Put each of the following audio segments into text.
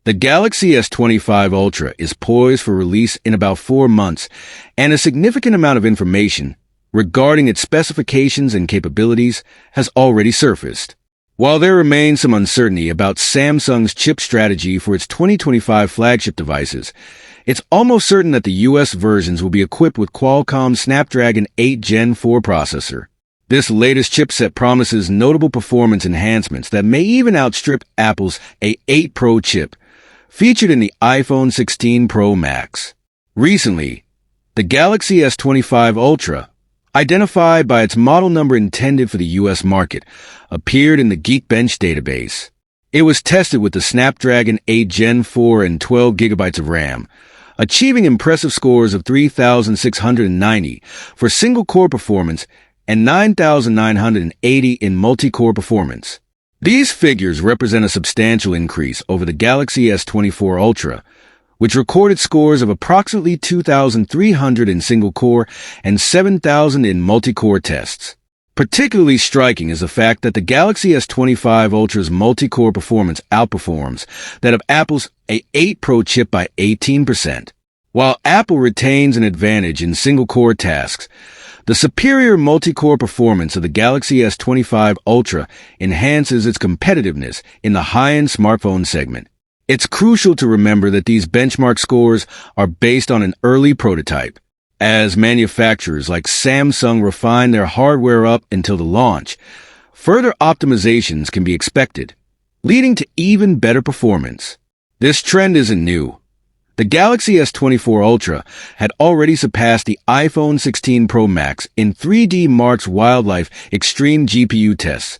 The Galaxy S25 Ultra is poised for release in about 4 months, and a significant amount of information regarding its specifications and capabilities has already surfaced. While there remains some uncertainty about Samsung's chip strategy for its 2025 flagship devices, it's almost certain that the US versions will be equipped with Qualcomm's Snapdragon 8 Gen 4 processor. This latest chipset promises notable performance enhancements that may even outstrip Apple's A8 Pro chip, featured in the iPhone 16 Pro Max. Recently, the Galaxy S25 Ultra, identified by its model number intended for the US market, appeared in the Geekbench database. It was tested with the Snapdragon 8 Gen 4 and 12 gigabytes of RAM, achieving impressive scores of 3,690 for single-core performance and 9,980 in multi-core performance. These figures represent a substantial increase over the Galaxy S24 Ultra, which recorded scores of approximately 2,300 in single-core and 7,000 in multi-core tests. Particularly striking is the fact that the Galaxy S25 Ultra's multi-core performance outperforms that of Apple's A8 Pro chip by 18%. While Apple retains an advantage in single-core tasks, the superior multi-core performance of the Galaxy S25 Ultra enhances its competitiveness in the high-end smartphone segment. It's crucial to remember that these benchmark scores are based on an early prototype. As manufacturers like Samsung refine their hardware up until the launch, further optimizations can be expected, leading to even better performance. This trend isn't new. The Galaxy S24 Ultra had already surpassed the iPhone 16 Pro Max in 3D Mark's Wildlife Extreme GPU tests,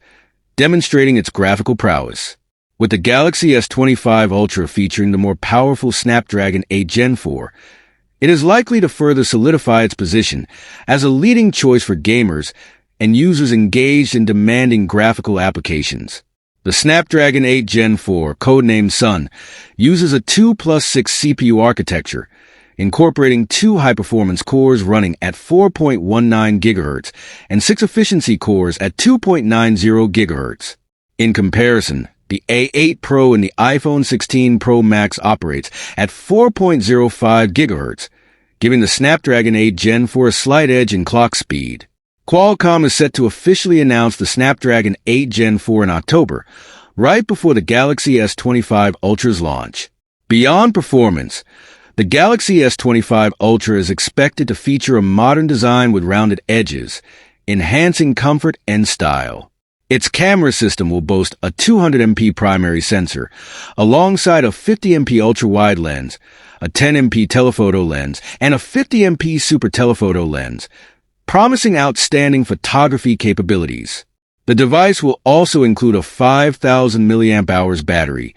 demonstrating its graphical prowess. With the Galaxy S25 Ultra featuring the more powerful Snapdragon 8 Gen 4, it is likely to further solidify its position as a leading choice for gamers and users engaged in demanding graphical applications. The Snapdragon 8 Gen 4, codenamed Sun, uses a 2+6 CPU architecture, incorporating 2 high-performance cores running at 4.19 GHz and 6 efficiency cores at 2.90 GHz. In comparison, the A8 Pro and the iPhone 16 Pro Max operates at 4.05 GHz, giving the Snapdragon 8 Gen 4 a slight edge in clock speed. Qualcomm is set to officially announce the Snapdragon 8 Gen 4 in October, right before the Galaxy S25 Ultra's launch. Beyond performance, the Galaxy S25 Ultra is expected to feature a modern design with rounded edges, enhancing comfort and style. Its camera system will boast a 200MP primary sensor, alongside a 50MP ultra-wide lens, a 10MP telephoto lens, and a 50MP super telephoto lens, promising outstanding photography capabilities. The device will also include a 5,000 mAh battery,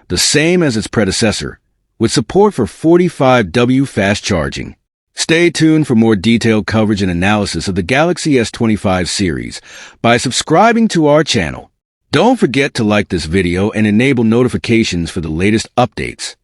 the same as its predecessor, with support for 45W fast charging. Stay tuned for more detailed coverage and analysis of the Galaxy S25 series by subscribing to our channel. Don't forget to like this video and enable notifications for the latest updates.